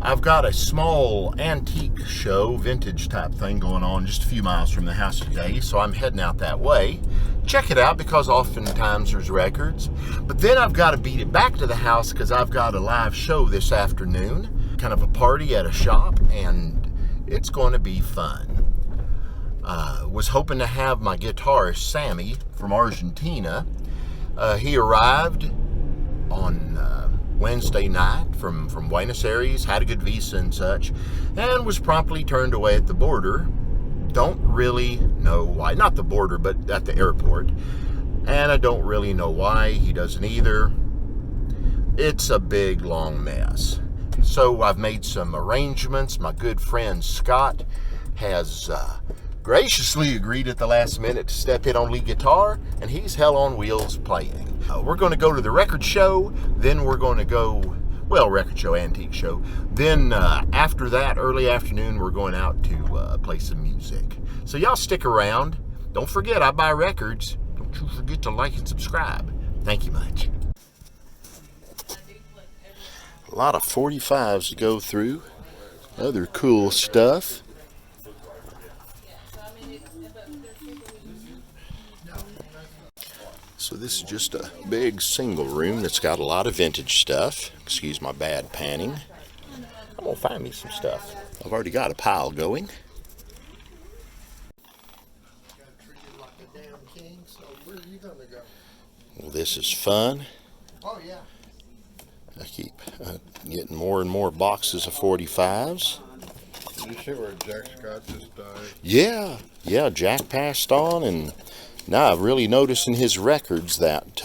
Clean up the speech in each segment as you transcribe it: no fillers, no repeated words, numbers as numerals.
I've got a small antique show, vintage type thing going on just a few miles from the house today, so I'm heading out that way. Check it out because oftentimes there's records. But then I've got to beat it back to the house because I've got a live show this afternoon, kind of a party at a shop, and it's going to be fun. Was hoping to have my guitarist Sammy from Argentina. He arrived on Wednesday night from Buenos Aires, had a good visa and such, and was promptly turned away at the border. Don't really know why. Not the border, but at the airport. And I don't really know why he doesn't either. It's a big, long mess. So I've made some arrangements. My good friend Scott has graciously agreed at the last minute to step in on lead guitar, and he's hell on wheels playing. We're going to go to the record show, then we're going to go, record show, antique show. Then after that, early afternoon, we're going out to play some music. So y'all stick around. Don't forget, I buy records. Don't you forget to like and subscribe. Thank you much. A lot of 45s to go through. Other cool stuff. So this is just a big single room that's got a lot of vintage stuff. Excuse my bad panning. I'm gonna find me some stuff. I've already got a pile going. Well, this is fun. Oh yeah. I keep getting more and more boxes of 45s. Did you see where Jack Scott just died? Yeah, Jack passed on, and now I'm really noticing his records that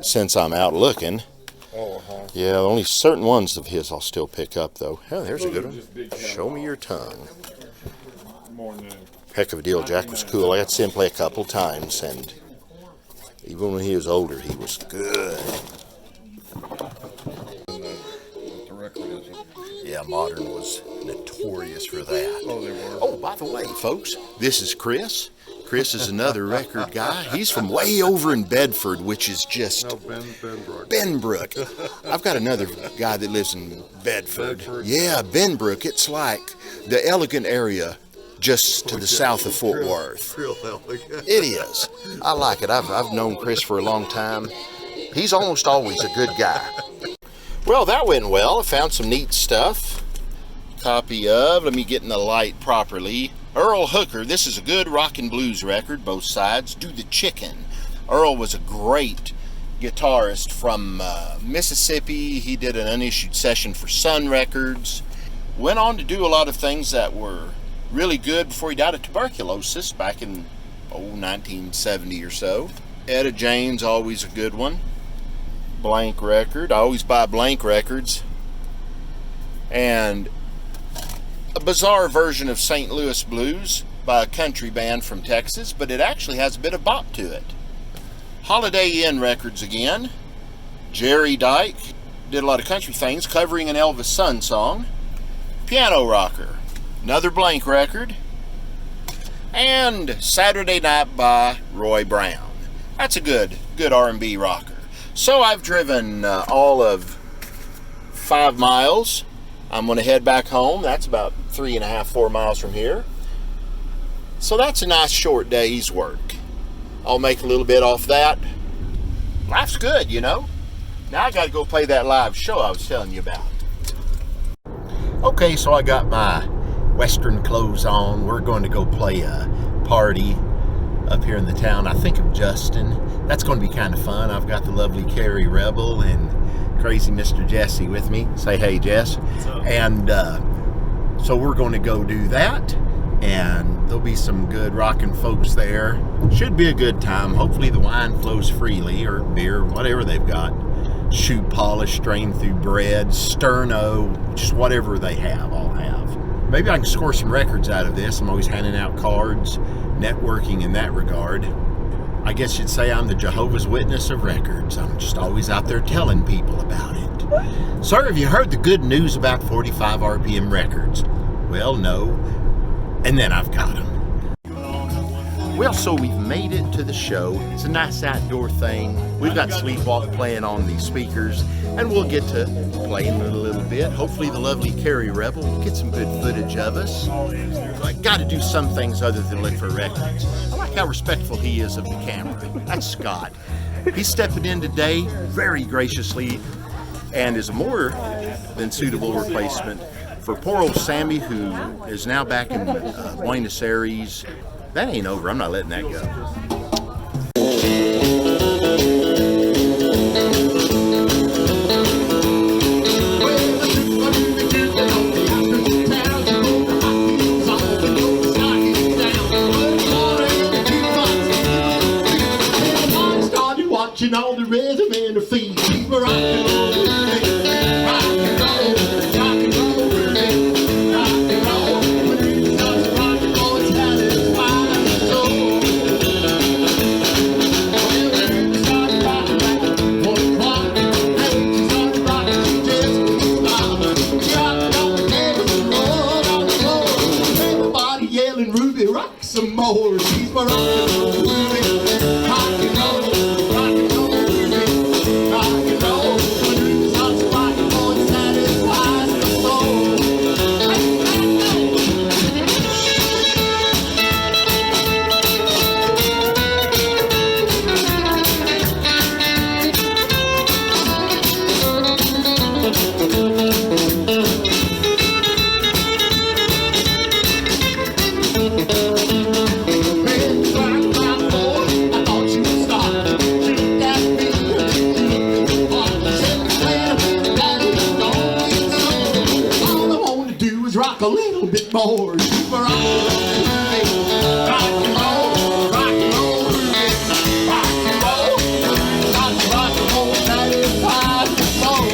since I'm out looking. Yeah, only certain ones of his I'll still pick up, though. Oh, there's a good one. Show Me Your Tongue. Heck of a deal. Jack was cool. I got to see him play a couple times, and even when he was older, he was good. Yeah, Modern was notorious for that. Oh, they were. Oh, by the way, folks, this is Chris. Chris is another record guy. He's from way over in Bedford, which is just... No, Benbrook. Benbrook. I've got another guy that lives in Bedford. Yeah, Benbrook. It's like the elegant area just to the south of Fort Worth. Real elegant. It is. I like it. I've known Chris for a long time. He's almost always a good guy. Well, that went well. I found some neat stuff. Copy of, let me get in the light properly, Earl Hooker. This is a good rock and blues record, both sides. Do the Chicken. Earl was a great guitarist from Mississippi. He did an unissued session for Sun Records. Went on to do a lot of things that were really good before he died of tuberculosis back in 1970 or so. Etta James, always a good one. Blank record. I always buy blank records. And a bizarre version of St. Louis Blues by a country band from Texas, but it actually has a bit of bop to it. Holiday Inn records again. Jerry Dyke did a lot of country things, covering an Elvis Sun song. Piano Rocker, another blank record. And Saturday Night by Roy Brown. That's a good R&B rocker. So I've driven all of 5 miles. I'm going to head back home. That's about 3.5, 4 miles from here. So that's a nice short day's work. I'll make a little bit off that. Life's good, you know. Now I got to go play that live show I was telling you about. Okay, so I got my Western clothes on. We're going to go play a party up here in the town, I think of Justin. That's going to be kind of fun. I've got the lovely Carrie Rebel and crazy Mr. Jesse with me. Say hey, Jess. What's up? And so we're going to go do that, and there'll be some good rockin' folks there. Should be a good time. Hopefully the wine flows freely, or beer, whatever they've got. Shoe polish, strained through bread, sterno, just whatever they have, I'll have. Maybe I can score some records out of this. I'm always handing out cards, networking in that regard. I guess you'd say I'm the Jehovah's Witness of records. I'm just always out there telling people about it. Sir, have you heard the good news about 45 RPM records? Well, no. And then I've got them. Well, so we've made it to the show. It's a nice outdoor thing. We've got Sleepwalk playing on the speakers, and we'll get to playing it a little bit. Hopefully the lovely Carrie Rebel will get some good footage of us. I got to do some things other than look for records. I like how respectful he is of the camera. That's Scott. He's stepping in today very graciously and is a more than suitable replacement for poor old Sammy, who is now back in Buenos Aires. That ain't over. I'm not letting that go. Watching all the rhythm and the feet, keep a rockin' roll, rock and roll, rock and roll, rock and roll. When it starts rockin' roll, it's satisfying the soul. When it starts rockin' back at 1 o'clock, and when she starts rockin', she just won't stop. She rockin' on the table and roll on the floor. Everybody yelling, Ruby, rock some more. She's my rock and roll, Ruby, rock and roll. Rock a little bit more. Keep a rock and roll, rock and roll, rock and roll, rock and roll, satisfied the soul.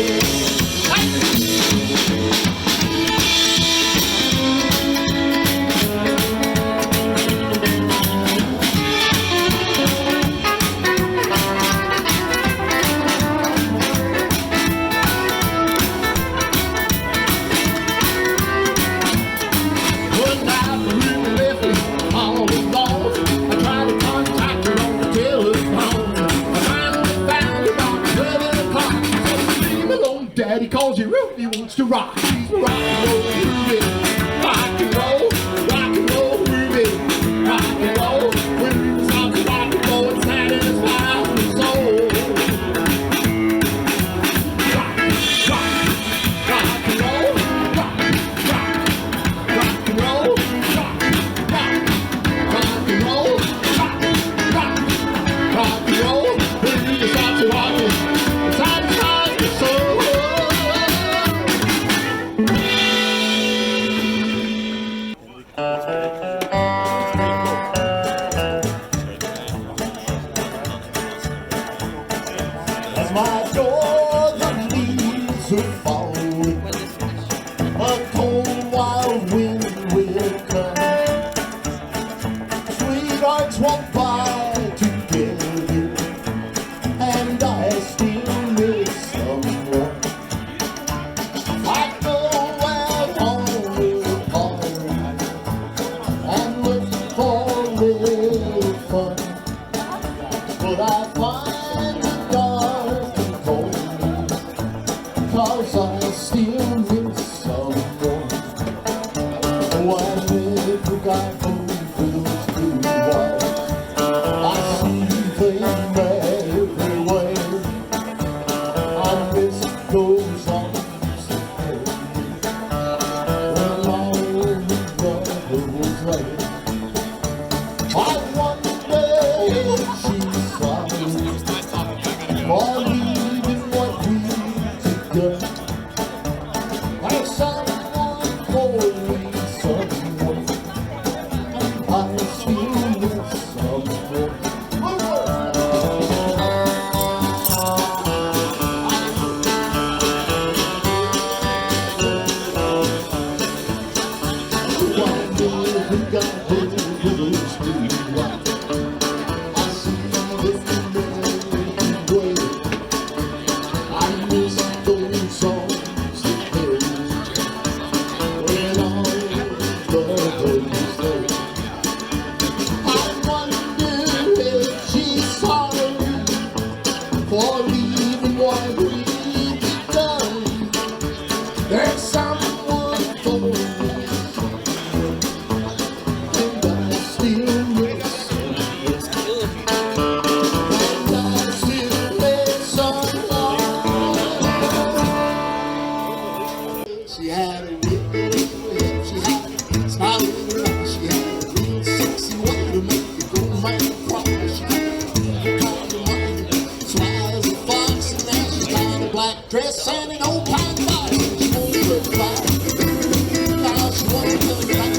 Daddy calls you Ruby, wants to rock. She's a rock and roll Ruby. Rock and roll, Ruby. Rock and roll. When Ruby starts to rock and roll, it's satisfies the soul. Rock, rock, rock and roll. Rock, rock, rock and roll. Rock, rock, rock and roll. Rock, rock, rock and roll. When Ruby starts to rock it, it satisfies the soul. As my door the leaves will fall, a cold wild wind will come. Sweethearts walk by together, and I still miss someone. I know where home will fall, and look for a little fun, but I find it dark and cold, 'cause I still miss someone. When every guy fulfills blue white, I see them everywhere. I miss those arms that held me when all the brother was late. I wonder if she's sorry for leaving what we together. There's someone for me, someone, and I still miss someone. I miss those songs that She had a real head, she had a smile in her eye, she had a real sexy way to make you go right across. She had a kind of money, smile as a fox, and now she's got a black dress and an old pine box. She won't look back, now she won't look back,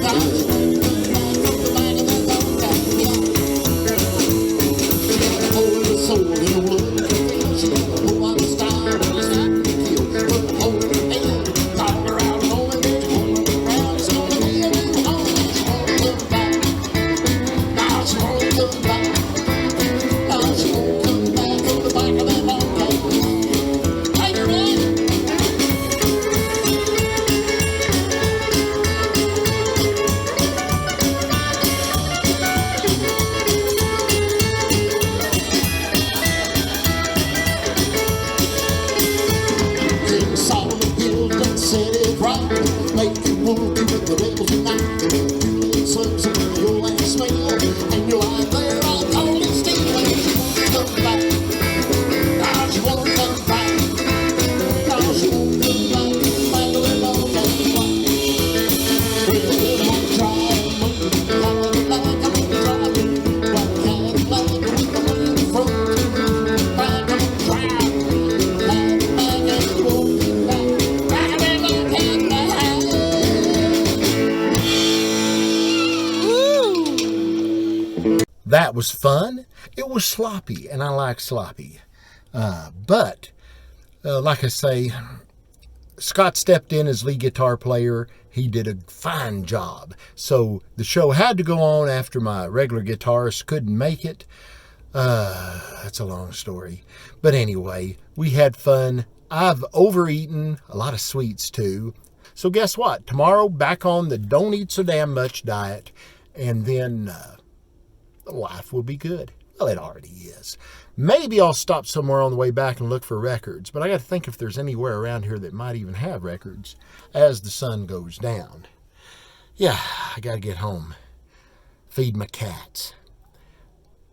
now she won't look back from the back of that long back. She had a whole of soul in the wood, she had a whole lot of style and a snap to kill, but the whole hand, talk her out and over there, going around, it's gonna be a new home, and she won't look back, now she won't look back, now she won't look back from the back of that long back. Take her in. King Solomon built and set it right, make it move with the rebels unite. Slugs in your last smell, and you're out there all cold and steel. She won't come back, now she won't come back, now she won't come back, back to that long back. Well, I'm trying, like I'm driving, like Cadillac with the wind front, back I'm driving, back and forth, back and forth, That was fun. It was sloppy, and I like sloppy. But like I say, Scott stepped in as lead guitar player. He did a fine job. So the show had to go on after my regular guitarist couldn't make it. That's a long story. But anyway, we had fun. I've overeaten a lot of sweets too. So guess what? Tomorrow, back on the don't eat so damn much diet. And then life will be good. Well, it already is. Maybe I'll stop somewhere on the way back and look for records, but I got to think if there's anywhere around here that might even have records as the sun goes down. Yeah, I got to get home, feed my cats,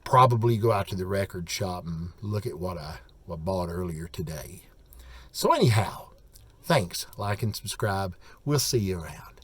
probably go out to the record shop and look at what I bought earlier today. So anyhow, thanks, like and subscribe. We'll see you around.